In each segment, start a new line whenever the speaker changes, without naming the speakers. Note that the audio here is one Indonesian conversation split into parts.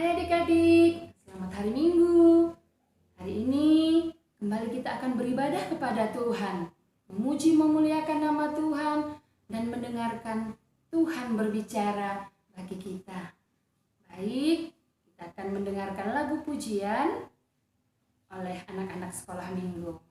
Hai adik-adik, selamat hari Minggu. Hari ini kembali kita akan beribadah kepada Tuhan, memuji memuliakan nama Tuhan, dan mendengarkan Tuhan berbicara bagi kita. Baik, kita akan mendengarkan lagu pujian oleh anak-anak sekolah minggu.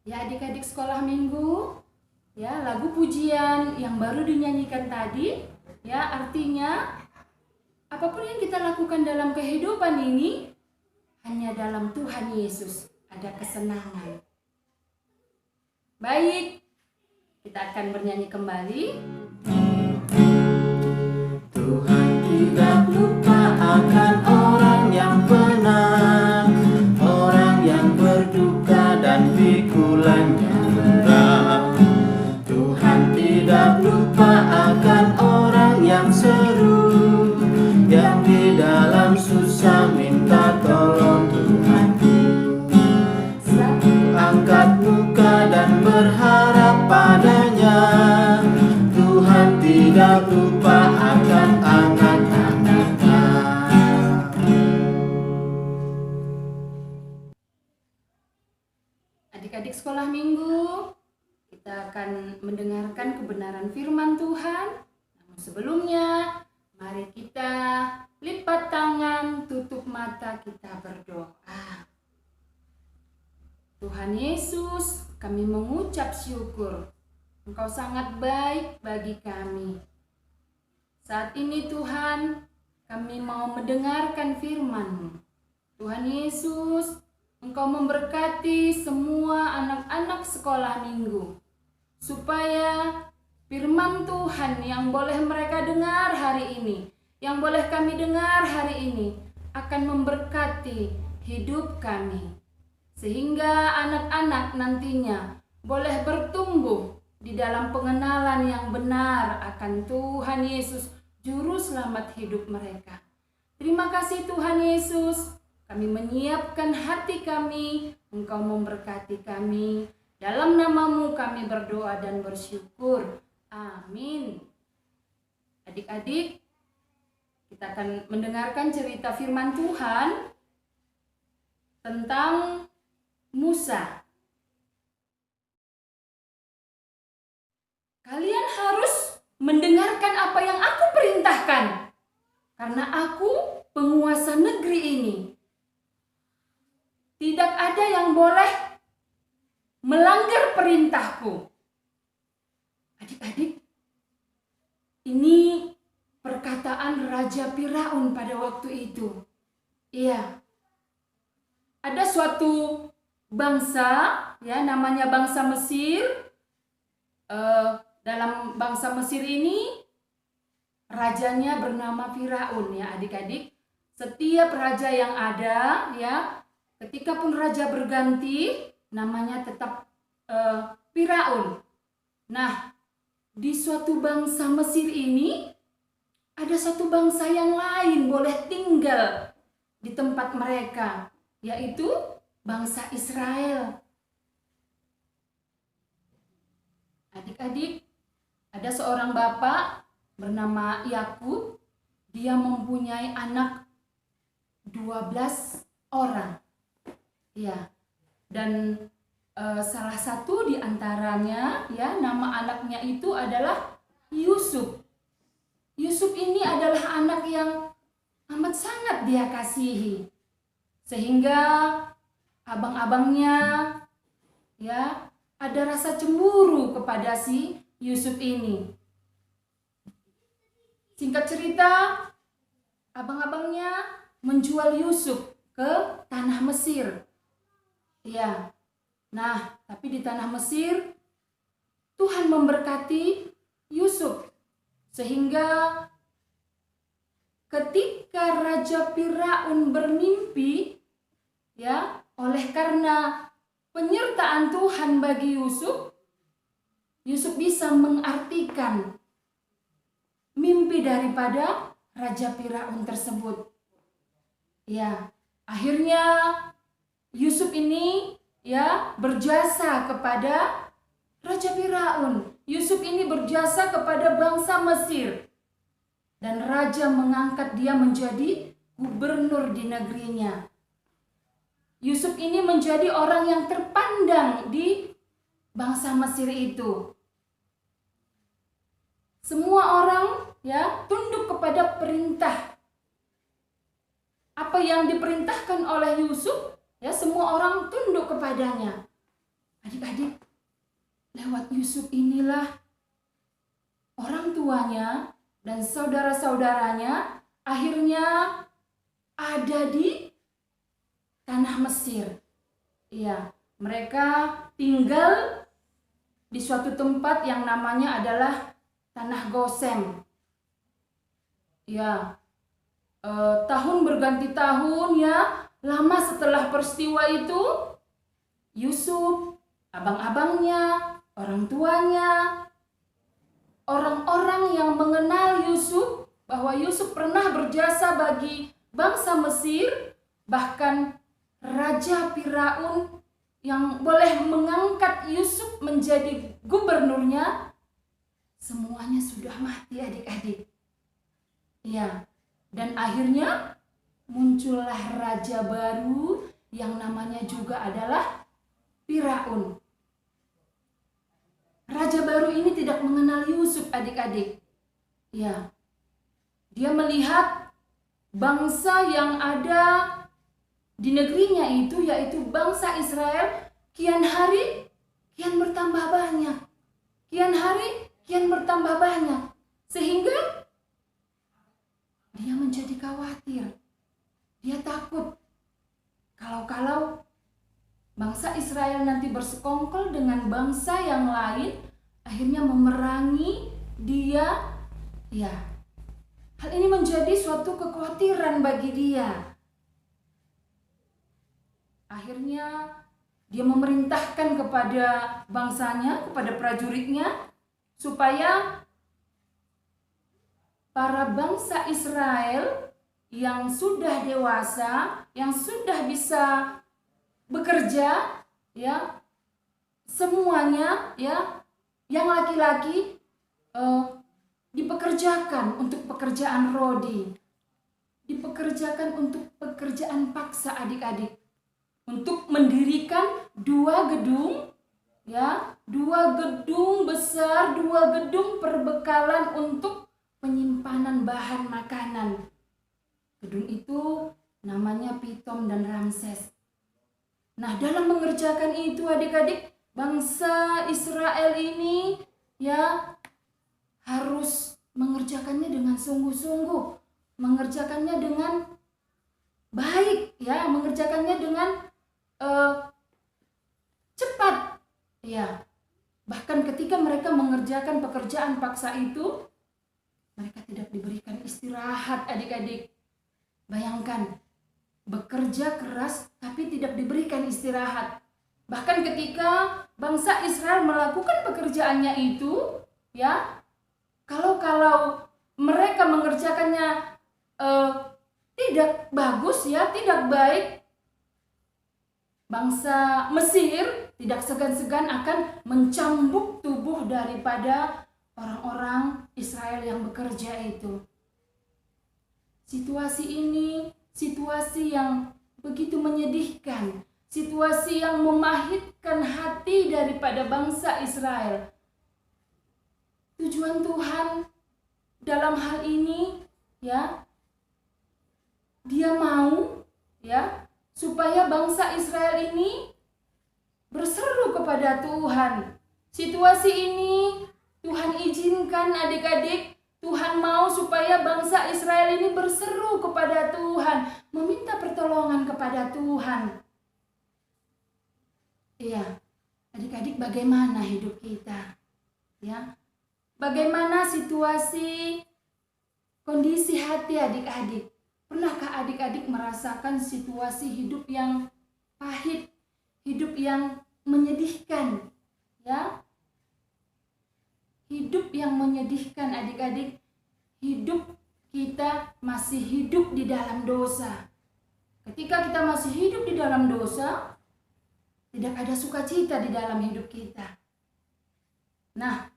Ya adik-adik sekolah minggu, ya lagu pujian yang baru dinyanyikan tadi, ya artinya apapun yang kita lakukan dalam kehidupan ini, hanya dalam Tuhan Yesus ada kesenangan. Baik, kita akan bernyanyi kembali.
Tuhan tidak lupa akan orang yang penang, orang yang berduka dan pikulannya berat. Tuhan tidak lupa akan orang yang seru, yang di dalam susah minta tolong Tuhanku. Angkat muka dan berharap padanya. Tuhan tidak lupa akan anak-anaknya.
Adik-adik sekolah minggu, kita akan mendengarkan kebenaran firman Tuhan. Namun sebelumnya, mari kita lipat tangan, tutup mata, kita berdoa. Tuhan Yesus, kami mengucap syukur. Engkau sangat baik bagi kami. Saat ini Tuhan, kami mau mendengarkan firman-Mu. Tuhan Yesus, Engkau memberkati semua anak-anak sekolah minggu, supaya firman Tuhan yang boleh mereka dengar hari ini, yang boleh kami dengar hari ini, akan memberkati hidup kami. Sehingga anak-anak nantinya boleh bertumbuh di dalam pengenalan yang benar akan Tuhan Yesus, Juru Selamat hidup mereka. Terima kasih Tuhan Yesus, kami menyiapkan hati kami, Engkau memberkati kami. Dalam nama-Mu kami berdoa dan bersyukur. Amin. Adik-adik, kita akan mendengarkan cerita firman Tuhan tentang Musa. Kalian harus mendengarkan apa yang aku perintahkan. karena aku penguasa negeri ini. Tidak ada yang boleh melanggar perintahku. Adik-adik, ini perkataan Raja Firaun pada waktu itu. Iya. Ada suatu bangsa, ya, namanya bangsa Mesir. Dalam bangsa Mesir ini rajanya bernama Firaun, ya adik-adik. Setiap raja yang ada, ya, ketika pun raja berganti, namanya tetap Firaun. Nah, di suatu bangsa Mesir ini ada satu bangsa yang lain boleh tinggal di tempat mereka, yaitu bangsa Israel. Adik-adik, ada seorang bapak bernama Yakub. Dia mempunyai anak 12 orang. Ya. Dan salah satu di antaranya, ya, nama anaknya itu adalah Yusuf. Yusuf ini adalah anak yang amat sangat dia kasihi. Sehingga abang-abangnya, ya, ada rasa cemburu kepada si Yusuf ini. Singkat cerita, abang-abangnya menjual Yusuf ke tanah Mesir. Ya. Nah, tapi di tanah Mesir Tuhan memberkati Yusuf sehingga ketika Raja Firaun bermimpi, ya, oleh karena penyertaan Tuhan bagi Yusuf, Yusuf bisa mengartikan mimpi daripada Raja Firaun tersebut. Ya, akhirnya Yusuf ini, ya, berjasa kepada Raja Firaun. Yusuf ini berjasa kepada bangsa Mesir. Dan raja mengangkat dia menjadi gubernur di negerinya. Yusuf ini menjadi orang yang terpandang di bangsa Mesir itu. Semua orang, ya, tunduk kepada perintah. Apa yang diperintahkan oleh Yusuf, ya, semua orang tunduk kepadanya. Adik-adik, lewat Yusuf inilah orang tuanya dan saudara-saudaranya akhirnya ada di tanah Mesir. Iya, mereka tinggal di suatu tempat yang namanya adalah tanah Gosem. Ya, tahun berganti tahun, ya, lama setelah peristiwa itu, Yusuf, abang-abangnya, orang tuanya, orang-orang yang mengenal Yusuf, bahwa Yusuf pernah berjasa bagi bangsa Mesir, bahkan Raja Firaun yang boleh mengangkat Yusuf menjadi gubernurnya, semuanya sudah mati, adik-adik. Ya, dan akhirnya muncullah raja baru yang namanya juga adalah Firaun. Raja baru ini tidak mengenal Yusuf, adik-adik. Ya, dia melihat bangsa yang ada di negerinya itu, yaitu bangsa Israel, kian hari kian bertambah banyak. Kian hari kian bertambah banyak. Sehingga dia menjadi khawatir. Dia takut kalau bangsa Israel nanti bersekongkol dengan bangsa yang lain, akhirnya memerangi dia. Ya, hal ini menjadi suatu kekhawatiran bagi dia. Akhirnya dia memerintahkan kepada bangsanya, kepada prajuritnya, supaya para bangsa Israel yang sudah dewasa, yang sudah bisa bekerja, ya, semuanya, ya, yang laki-laki dipekerjakan untuk pekerjaan rodi, dipekerjakan untuk pekerjaan paksa, adik-adik, untuk mendirikan 2 gedung, ya, 2 gedung besar, 2 gedung perbekalan untuk penyimpanan bahan makanan. Tudung itu namanya Pitom dan Ramses. Nah, dalam mengerjakan itu adik-adik, bangsa Israel ini ya harus mengerjakannya dengan sungguh-sungguh, mengerjakannya dengan baik, ya, mengerjakannya dengan cepat, ya. Bahkan ketika mereka mengerjakan pekerjaan paksa itu, mereka tidak diberikan istirahat, adik-adik. Bayangkan, bekerja keras tapi tidak diberikan istirahat. Bahkan ketika bangsa Israel melakukan pekerjaannya itu, ya, kalau mereka mengerjakannya tidak bagus, ya, tidak baik, bangsa Mesir tidak segan-segan akan mencambuk tubuh daripada orang-orang Israel yang bekerja itu. Situasi ini situasi yang begitu menyedihkan, situasi yang memahitkan hati daripada bangsa Israel. Tujuan Tuhan dalam hal ini, ya, Dia mau, ya, supaya bangsa Israel ini berseru kepada Tuhan. Situasi ini Tuhan izinkan adik-adik, Tuhan mau supaya bangsa Israel ini berseru kepada Tuhan, meminta pertolongan kepada Tuhan. Iya, adik-adik, bagaimana hidup kita? Ya, bagaimana situasi, kondisi hati adik-adik? Pernahkah adik-adik merasakan situasi hidup yang pahit, hidup yang menyedihkan, ya? Hidup yang menyedihkan adik-adik, hidup kita masih hidup di dalam dosa. Ketika kita masih hidup di dalam dosa, tidak ada sukacita di dalam hidup kita. Nah,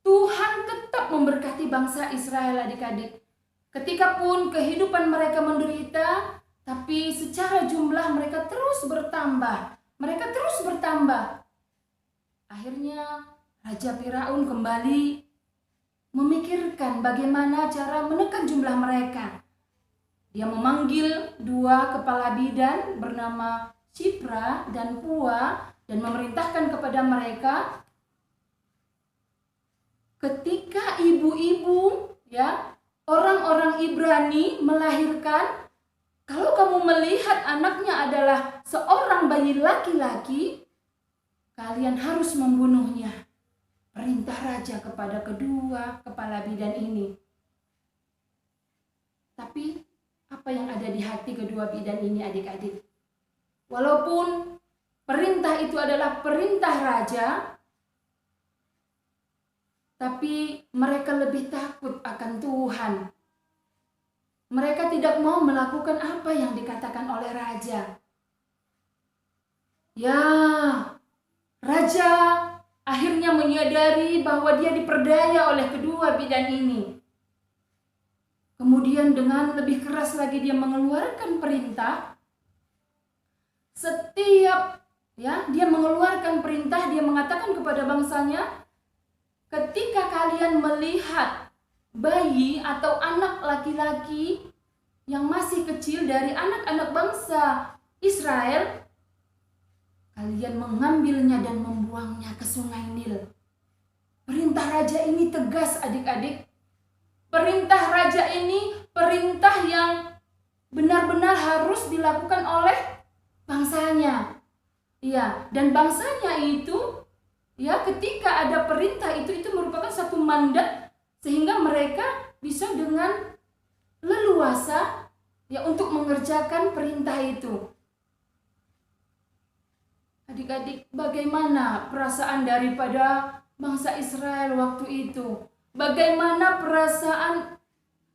Tuhan tetap memberkati bangsa Israel adik-adik. Ketika pun kehidupan mereka menderita, tapi secara jumlah mereka terus bertambah. Mereka terus bertambah. Akhirnya Raja Firaun kembali memikirkan bagaimana cara menekan jumlah mereka. Dia memanggil 2 kepala bidan bernama Shipra dan Pua dan memerintahkan kepada mereka, ketika ibu-ibu, ya, orang-orang Ibrani melahirkan, kalau kamu melihat anaknya adalah seorang bayi laki-laki, kalian harus membunuhnya. Perintah raja kepada kedua kepala bidan ini. Tapi apa yang ada di hati kedua bidan ini adik-adik? Walaupun perintah itu adalah perintah raja, tapi mereka lebih takut akan Tuhan. Mereka tidak mau melakukan apa yang dikatakan oleh raja. Ya, raja akhirnya menyadari bahwa dia diperdaya oleh kedua bidan ini. Kemudian dengan lebih keras lagi dia mengeluarkan perintah. Setiap, ya, dia mengeluarkan perintah, dia mengatakan kepada bangsanya, ketika kalian melihat bayi atau anak laki-laki yang masih kecil dari anak-anak bangsa Israel, kalian mengambilnya dan membuangnya ke sungai Nil. Perintah raja ini tegas adik-adik. Perintah raja ini perintah yang benar-benar harus dilakukan oleh bangsanya. Iya, dan bangsanya itu, ya, ketika ada perintah itu merupakan satu mandat sehingga mereka bisa dengan leluasa, ya, untuk mengerjakan perintah itu. Adik-adik, bagaimana perasaan daripada bangsa Israel waktu itu? Bagaimana perasaan,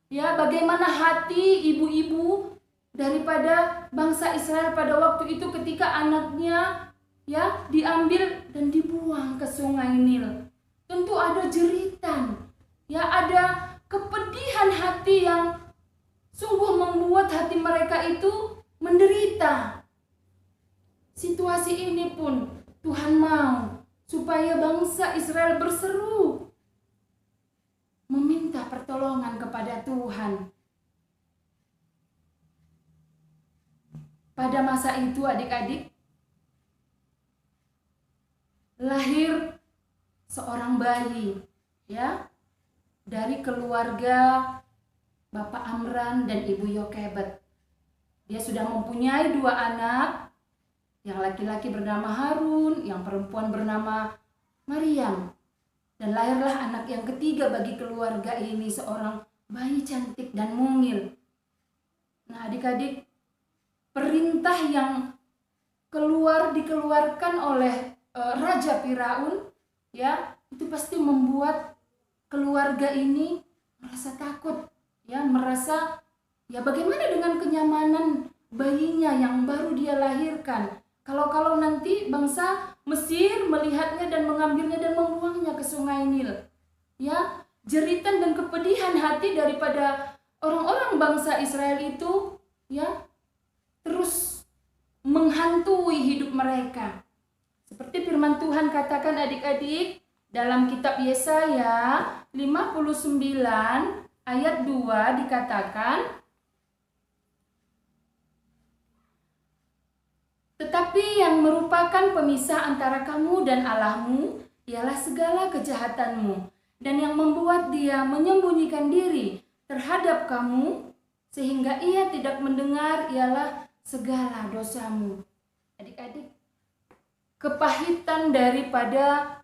ya, bagaimana hati ibu-ibu daripada bangsa Israel pada waktu itu ketika anaknya, ya, diambil dan dibuang ke sungai Nil? Tentu ada jeritan, ya, ada kepedihan hati yang sungguh membuat hati mereka itu menderita. Situasi ini pun Tuhan mau supaya bangsa Israel berseru, meminta pertolongan kepada Tuhan. pada masa itu adik-adik, lahir seorang bayi ya dari keluarga Bapak Amram dan Ibu Yokebed. Dia sudah mempunyai 2 anak, yang laki-laki bernama Harun, yang perempuan bernama Maryam. Dan lahirlah anak yang ketiga bagi keluarga ini, seorang bayi cantik dan mungil. Nah adik-adik, perintah yang dikeluarkan oleh Raja Firaun ya, itu pasti membuat keluarga ini merasa takut ya, merasa ya bagaimana dengan kenyamanan bayinya yang baru dia lahirkan. Kalau nanti bangsa Mesir melihatnya dan mengambilnya dan membuangnya ke Sungai Nil. Ya, jeritan dan kepedihan hati daripada orang-orang bangsa Israel itu ya terus menghantui hidup mereka. Seperti firman Tuhan katakan adik-adik dalam kitab Yesaya 59 ayat 2 dikatakan, tetapi yang merupakan pemisah antara kamu dan Allahmu ialah segala kejahatanmu, dan yang membuat dia menyembunyikan diri terhadap kamu sehingga ia tidak mendengar ialah segala dosamu. Adik-adik, kepahitan daripada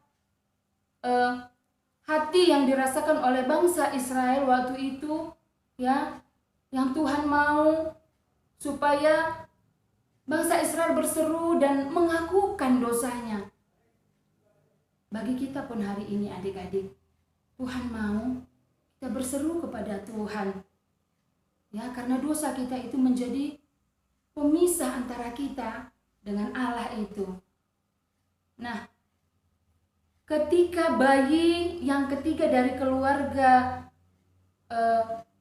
hati yang dirasakan oleh bangsa Israel waktu itu ya, yang Tuhan mau supaya bangsa Israel berseru dan mengakukan dosanya. Bagi kita pun hari ini adik-adik, Tuhan mau kita berseru kepada Tuhan ya, karena dosa kita itu menjadi pemisah antara kita dengan Allah itu. Nah, ketika bayi yang ketiga dari keluarga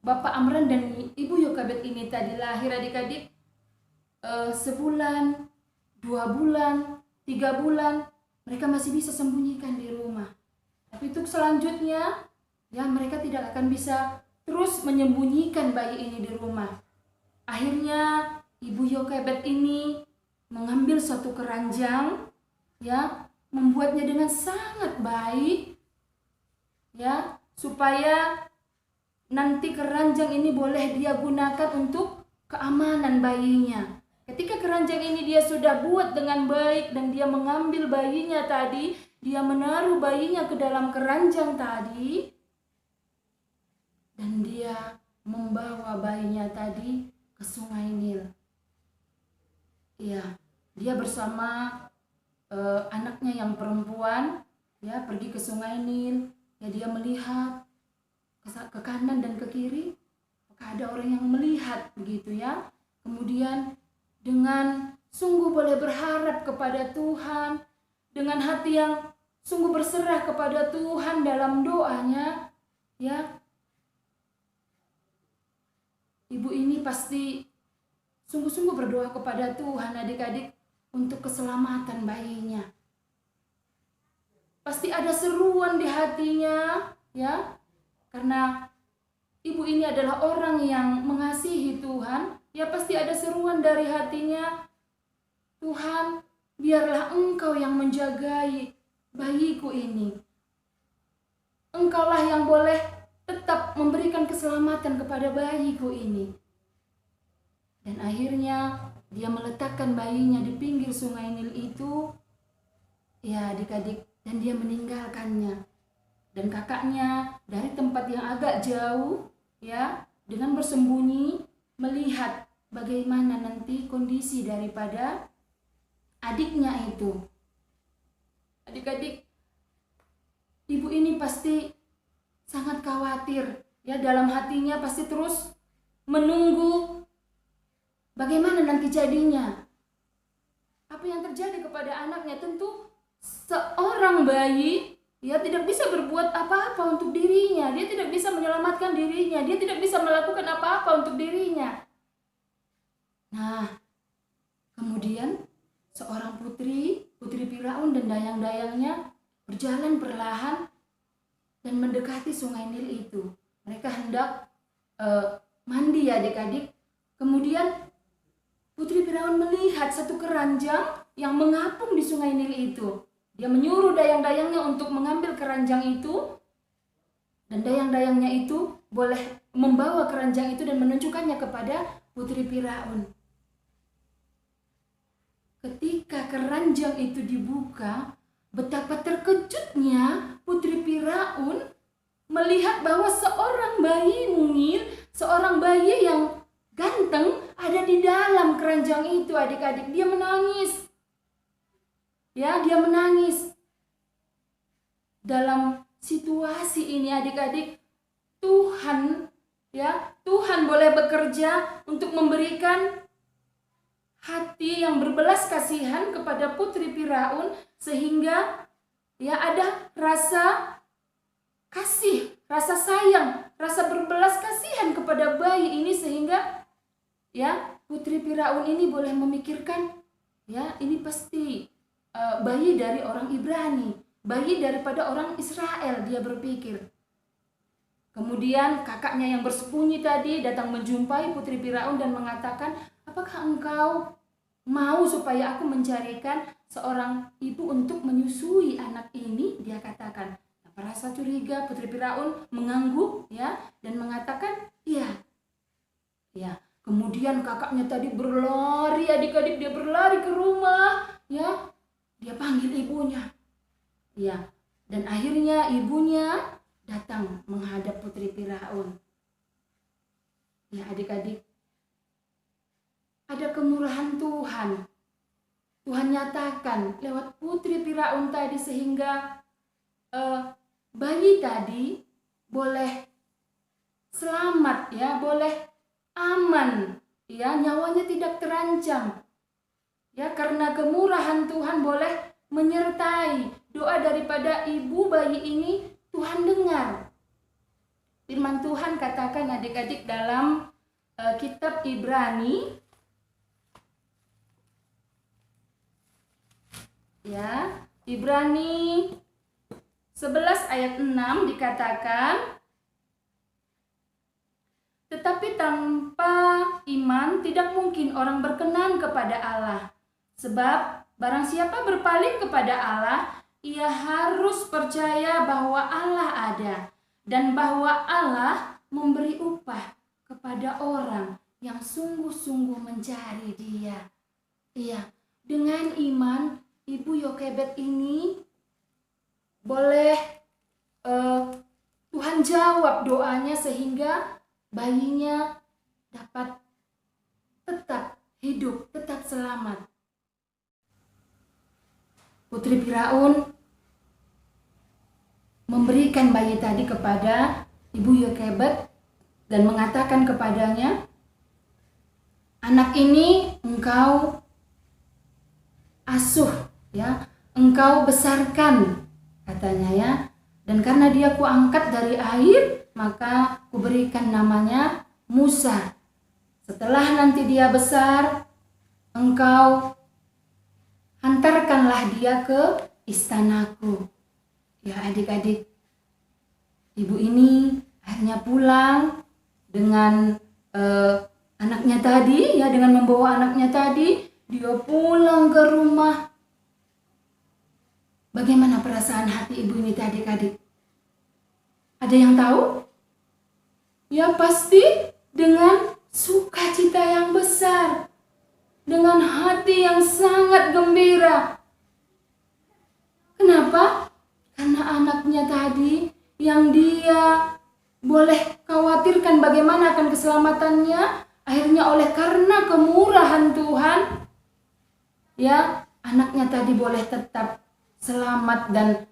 Bapak Amram dan Ibu Yokebed ini tadi lahir adik-adik, sebulan, 2 bulan, 3 bulan, mereka masih bisa sembunyikan di rumah. Tapi untuk selanjutnya, ya mereka tidak akan bisa terus menyembunyikan bayi ini di rumah. Akhirnya Ibu Yokebed ini mengambil suatu keranjang, ya, membuatnya dengan sangat baik, ya, supaya nanti keranjang ini boleh dia gunakan untuk keamanan bayinya. Ketika keranjang ini dia sudah buat dengan baik dan dia mengambil bayinya tadi, dia menaruh bayinya ke dalam keranjang tadi, dan dia membawa bayinya tadi ke Sungai Nil. Ya, dia bersama anaknya yang perempuan ya pergi ke Sungai Nil. Ya, dia melihat ke kanan dan ke kiri, apakah ada orang yang melihat begitu ya. Kemudian dengan sungguh boleh berharap kepada Tuhan, dengan hati yang sungguh berserah kepada Tuhan dalam doanya, ya, ibu ini pasti sungguh-sungguh berdoa kepada Tuhan adik-adik untuk keselamatan bayinya. Pasti ada seruan di hatinya, ya, karena ibu ini adalah orang yang mengasihi Tuhan. Ya, pasti ada seruan dari hatinya, Tuhan, biarlah Engkau yang menjagai bayiku ini. Engkaulah yang boleh tetap memberikan keselamatan kepada bayiku ini. Dan akhirnya dia meletakkan bayinya di pinggir Sungai Nil itu, ya adik-adik, dan dia meninggalkannya. Dan kakaknya dari tempat yang agak jauh, ya, dengan bersembunyi melihat bagaimana nanti kondisi daripada adiknya itu. Adik-adik, ibu ini pasti sangat khawatir, ya, dalam hatinya pasti terus menunggu bagaimana nanti jadinya. Apa yang terjadi kepada anaknya? Tentu seorang bayi, ya, tidak bisa berbuat apa-apa untuk dirinya. Dia tidak bisa menyelamatkan dirinya. Dia tidak bisa melakukan apa-apa untuk dirinya. Nah, kemudian seorang putri Firaun dan dayang-dayangnya berjalan perlahan dan mendekati Sungai Nil itu. Mereka hendak mandi, adik-adik. Kemudian Putri Firaun melihat satu keranjang yang mengapung di sungai Nil itu. Dia menyuruh dayang-dayangnya untuk mengambil keranjang itu, dan dayang-dayangnya itu boleh membawa keranjang itu dan menunjukkannya kepada Putri Firaun. Ketika keranjang itu dibuka, betapa terkejutnya Putri Firaun melihat bahwa seorang bayi mungil, seorang bayi yang ganteng ada di dalam keranjang itu, adik-adik. Dia menangis. Ya, dia menangis. Dalam situasi ini, adik-adik, Tuhan boleh bekerja untuk memberikan hati yang berbelas kasihan kepada Putri Firaun, sehingga ada rasa kasih, rasa sayang, rasa berbelas kasihan kepada bayi ini, sehingga Putri Firaun ini boleh memikirkan, ini pasti bayi dari orang Ibrani, bayi daripada orang Israel, dia berpikir. Kemudian kakaknya yang bersembunyi tadi datang menjumpai Putri Firaun dan mengatakan, apakah engkau mau supaya aku mencarikan seorang ibu untuk menyusui anak ini? Dia katakan. Merasa curiga, Putri Firaun mengangguk dan mengatakan, iya. Kemudian kakaknya tadi berlari, adik-adik, dia berlari ke rumah, dia panggil ibunya. Dan akhirnya ibunya datang menghadap Putri Firaun. Adik-adik, ada kemurahan Tuhan. Tuhan nyatakan lewat Putri Firaun tadi, sehingga bayi tadi boleh selamat, boleh aman, nyawanya tidak terancam. Karena kemurahan Tuhan boleh menyertai doa daripada ibu bayi ini. Tuhan dengar. Firman Tuhan katakan, adik-adik, dalam kitab Ibrani, Ibrani 11 ayat 6 dikatakan, tetapi tanpa iman tidak mungkin orang berkenan kepada Allah. Sebab barang siapa berpaling kepada Allah, ia harus percaya bahwa Allah ada dan bahwa Allah memberi upah kepada orang yang sungguh-sungguh mencari Dia. Dengan iman, Ibu Yokebed ini boleh Tuhan jawab doanya, sehingga bayinya dapat tetap hidup, tetap selamat. Putri Firaun memberikan bayi tadi kepada Ibu Yokebed dan mengatakan kepadanya, anak ini engkau asuh, engkau besarkan, katanya, dan karena dia kuangkat dari air, maka kuberikan namanya Musa. Setelah nanti dia besar, engkau hantarkanlah dia ke istanaku. Adik-adik, ibu ini akhirnya pulang dengan anaknya tadi, dengan membawa anaknya tadi. Dia pulang ke rumah. Bagaimana perasaan hati ibu ini tadi, adik-adik? Ada yang tahu? Pasti dengan sukacita yang besar, dengan hati yang sangat gembira. Kenapa? Karena anaknya tadi yang dia boleh khawatirkan bagaimana akan keselamatannya, akhirnya oleh karena kemurahan Tuhan, anaknya tadi boleh tetap selamat dan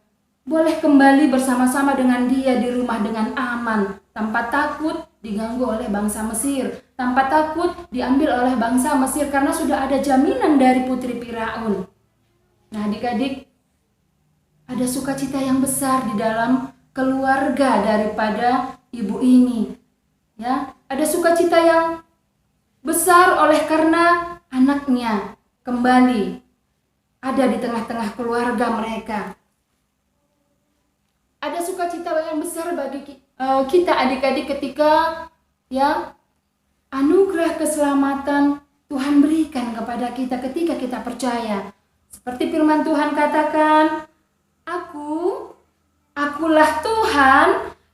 boleh kembali bersama-sama dengan dia di rumah dengan aman, tanpa takut diganggu oleh bangsa Mesir, tanpa takut diambil oleh bangsa Mesir, karena sudah ada jaminan dari Putri Firaun. Adik-adik, ada sukacita yang besar di dalam keluarga daripada ibu ini. Ada sukacita yang besar oleh karena anaknya kembali ada di tengah-tengah keluarga mereka. Ada sukacita yang besar bagi kita adik-adik ketika anugerah keselamatan Tuhan berikan kepada kita ketika kita percaya. Seperti firman Tuhan katakan, Akulah Tuhan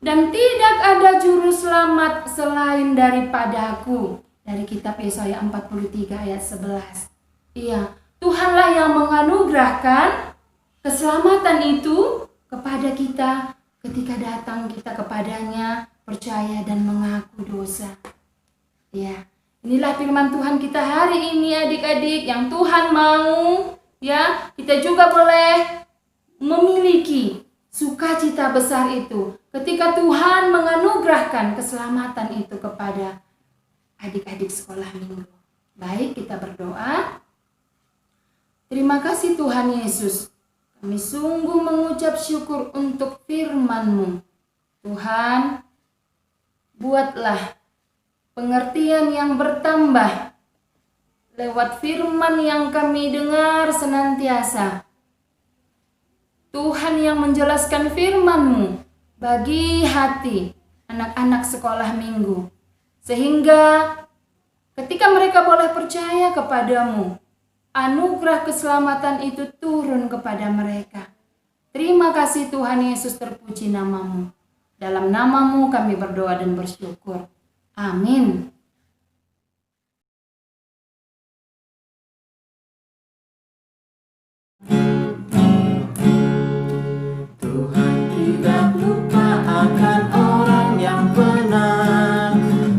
dan tidak ada juru selamat selain daripada Aku. Dari kitab Yesaya 43 ayat 11. Iya, Tuhanlah yang menganugerahkan keselamatan itu kepada kita ketika datang kita kepadanya, percaya dan mengaku dosa. Ya, inilah firman Tuhan kita hari ini adik-adik, yang Tuhan mau ya kita juga boleh memiliki sukacita besar itu ketika Tuhan menganugerahkan keselamatan itu kepada adik-adik sekolah minggu. Baik, kita berdoa. Terima kasih Tuhan Yesus. Kami sungguh mengucap syukur untuk firman-Mu. Tuhan, buatlah pengertian yang bertambah lewat firman yang kami dengar senantiasa. Tuhan yang menjelaskan firman-Mu bagi hati anak-anak sekolah minggu. Sehingga ketika mereka boleh percaya kepadamu, anugerah keselamatan itu turun kepada mereka. Terima kasih Tuhan Yesus, terpuji nama-Mu. Dalam nama-Mu kami berdoa dan bersyukur. Amin.
Tuhan tidak lupa akan orang yang benar,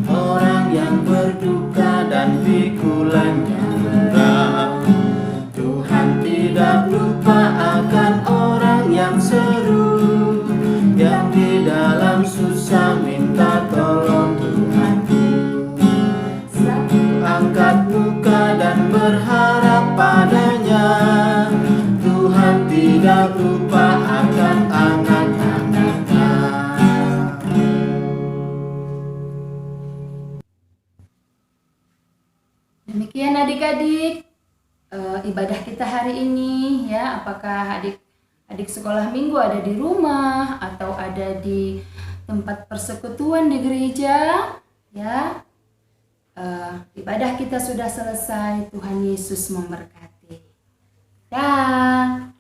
orang yang berduka dan pikulannya berat. Tuhan tidak lupa akan orang yang seru, yang di dalam susah minta tolong Tuhanku. Angkat muka dan berharap padanya. Tuhan tidak lupa akan anak-anaknya.
Demikian adik-adik ibadah kita hari ini ya. Apakah adik-adik sekolah minggu ada di rumah atau ada di tempat persekutuan di gereja ya. Ibadah kita sudah selesai. Tuhan Yesus memberkati. Dah.